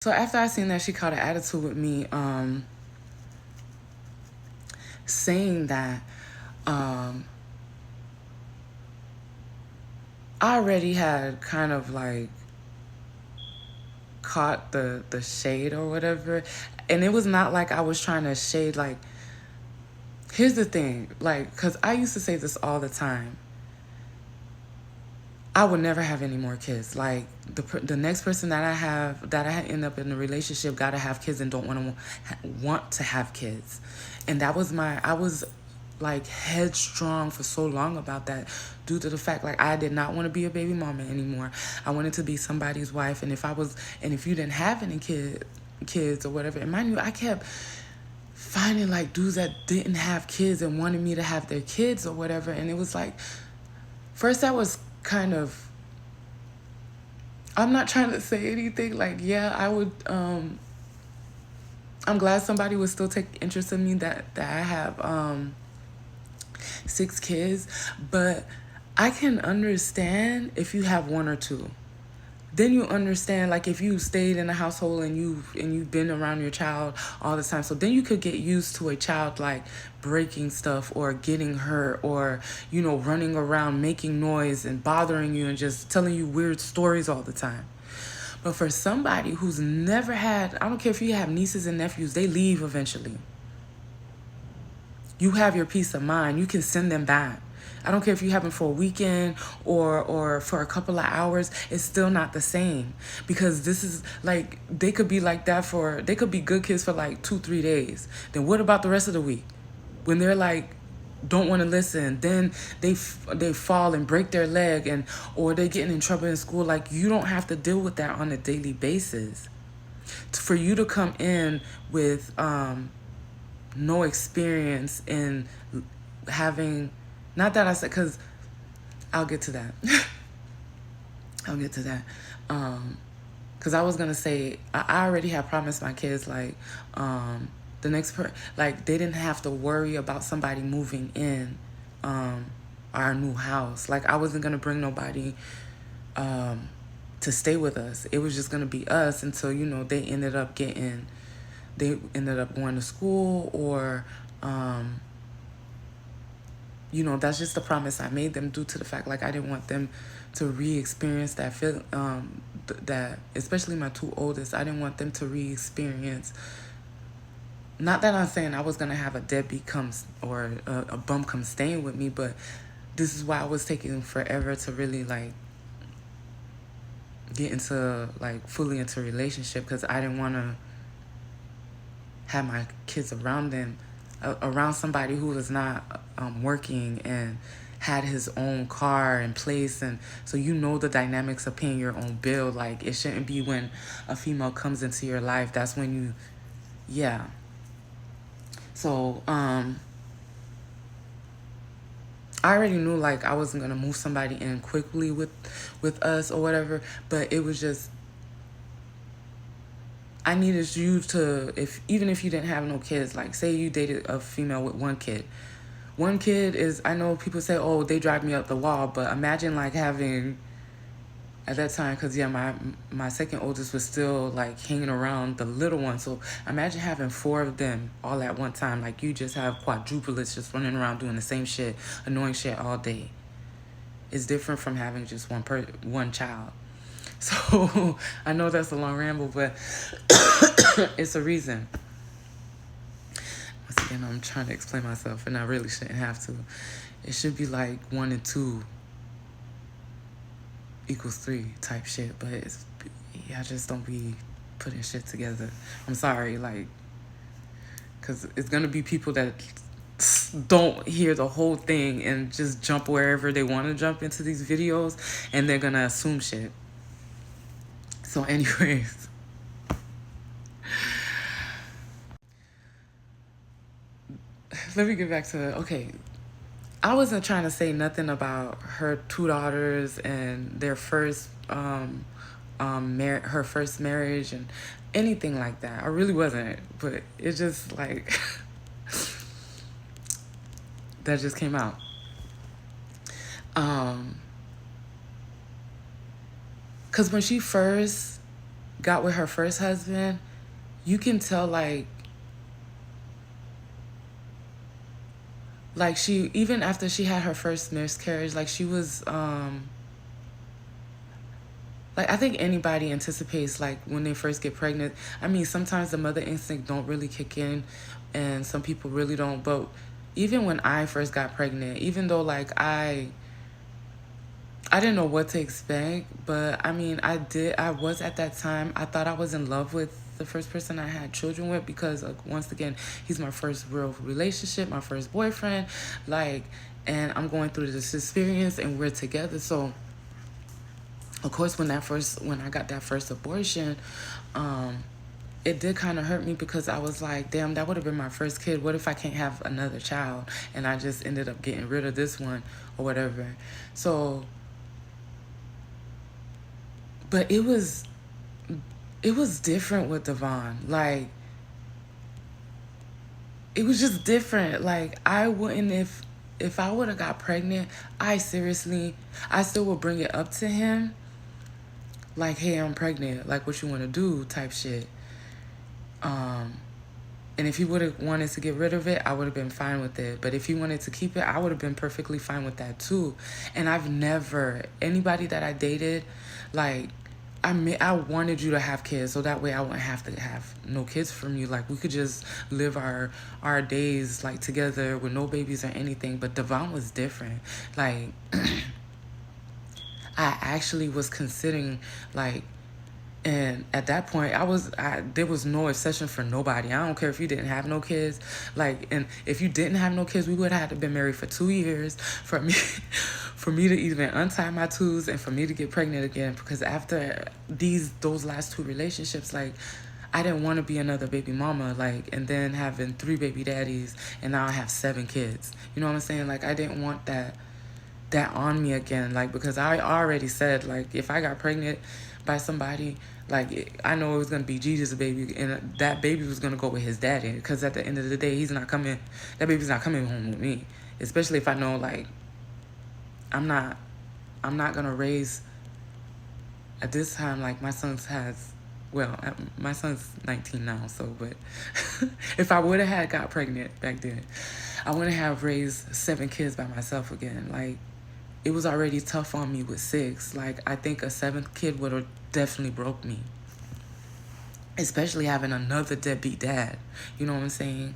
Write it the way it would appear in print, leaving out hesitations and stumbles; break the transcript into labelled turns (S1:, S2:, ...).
S1: So after I seen that, she caught an attitude with me, saying that I already had kind of like caught the shade or whatever. And it was not like I was trying to shade. Like, here's the thing, like, because I used to say this all the time. I would never have any more kids. Like, the next person that I end up in a relationship gotta have kids and don't want to have kids. And that was I was like headstrong for so long about that, due to the fact, like, I did not want to be a baby mama anymore. I wanted to be somebody's wife. And if you didn't have any kids or whatever, and mind you, I kept finding like dudes that didn't have kids and wanted me to have their kids or whatever. And it was like, first that was kind of, I'm not trying to say anything, like, yeah, I would, I'm glad somebody would still take interest in me that I have 6 kids, but I can understand if you have 1 or 2. Then you understand, like, if you stayed in a household and you've been around your child all the time, so then you could get used to a child like breaking stuff or getting hurt or, you know, running around making noise and bothering you and just telling you weird stories all the time. But for somebody who's never had, I don't care if you have nieces and nephews, they leave eventually. You have your peace of mind. You can send them back. I don't care if you have them for a weekend or for a couple of hours. It's still not the same, because this is like, they could be like that they could be good kids for like 2-3 days. Then what about the rest of the week? When they're like, don't want to listen, then they fall and break their leg, or they're getting in trouble in school. Like, you don't have to deal with that on a daily basis. For you to come in with no experience in having, not that I said, because I'll get to that. I'll get to that. Because I was going to say, I already had promised my kids, like, the next like, they didn't have to worry about somebody moving in our new house. Like, I wasn't going to bring nobody to stay with us. It was just going to be us until, you know, they ended up going to school, or you know, that's just the promise I made them, due to the fact, like, I didn't want them to re-experience that feel, that, especially my 2 oldest, I didn't want them to re-experience. Not that I'm saying I was gonna have a deadbeat or a bum come staying with me, but this is why I was taking forever to really like get into, like, fully into a relationship, because I didn't want to have my kids around somebody who was not working and had his own car and place. And so, you know, the dynamics of paying your own bill. Like, it shouldn't be when a female comes into your life, that's when yeah. So I already knew, like, I wasn't gonna move somebody in quickly with us or whatever, but it was just, I needed you to, even if you didn't have no kids, like, say you dated a female with 1 kid. 1 kid is, I know people say, oh, they drive me up the wall, but imagine, like, having, at that time, because, yeah, my second oldest was still, like, hanging around the little one. So imagine having 4 of them all at one time. Like, you just have quadruplets just running around doing the same shit, annoying shit all day. It's different from having just one child. So I know that's a long ramble, but it's a reason. Once again, I'm trying to explain myself, and I really shouldn't have to. It should be like 1 and 2 equals 3 type shit, but I just don't be putting shit together. I'm sorry, like, because it's gonna be people that don't hear the whole thing and just jump wherever they want to jump into these videos, and they're gonna assume shit. So anyways, let me get back to, okay, I wasn't trying to say nothing about her 2 daughters and their first her first marriage and anything like that. I really wasn't, but it just, like, that just came out. Because when she first got with her first husband, you can tell like she, even after she had her first miscarriage, like she was like, I think anybody anticipates, like, when they first get pregnant. I mean, sometimes the mother instinct don't really kick in, and some people really don't. But even when I first got pregnant, even though, like, I didn't know what to expect, but I mean, I was at that time, I thought I was in love with the first person I had children with, because once again, he's my first real relationship, my first boyfriend, like, and I'm going through this experience and we're together. So of course, when I got that first abortion, it did kind of hurt me, because I was like, damn, that would have been my first kid. What if I can't have another child? And I just ended up getting rid of this one or whatever. So, but it was different with Devon. Like, it was just different. Like, I wouldn't, if I would have got pregnant, I still would bring it up to him. Like, hey, I'm pregnant. Like, what you want to do type shit. And if he would have wanted to get rid of it, I would have been fine with it. But if he wanted to keep it, I would have been perfectly fine with that too. And I've never, anybody that I dated, like, I wanted you to have kids, so that way I wouldn't have to have no kids from you. Like, we could just live our days, like, together with no babies or anything. But Devon was different. Like, I actually was considering, like, and at that point, there was no exception for nobody. I don't care if you didn't have no kids. Like, and if you didn't have no kids, we would have had to been married for 2 years for me, for me to even untie my tubes and for me to get pregnant again. Because after those last 2 relationships, like, I didn't want to be another baby mama, like, and then having 3 baby daddies, and now I have 7 kids. You know what I'm saying? Like, I didn't want that on me again. Like, because I already said, like, if I got pregnant by somebody, like, I know it was gonna be Jesus' baby, and that baby was gonna go with his daddy, because at the end of the day, that baby's not coming home with me. Especially if I know, like, I'm not gonna raise, at this time, like, my son's 19 now, so, but if I would have got pregnant back then, I wouldn't have raised 7 kids by myself again. Like, it was already tough on me with 6. Like, I think a 7th kid would have definitely broke me. Especially having another deadbeat dad. You know what I'm saying?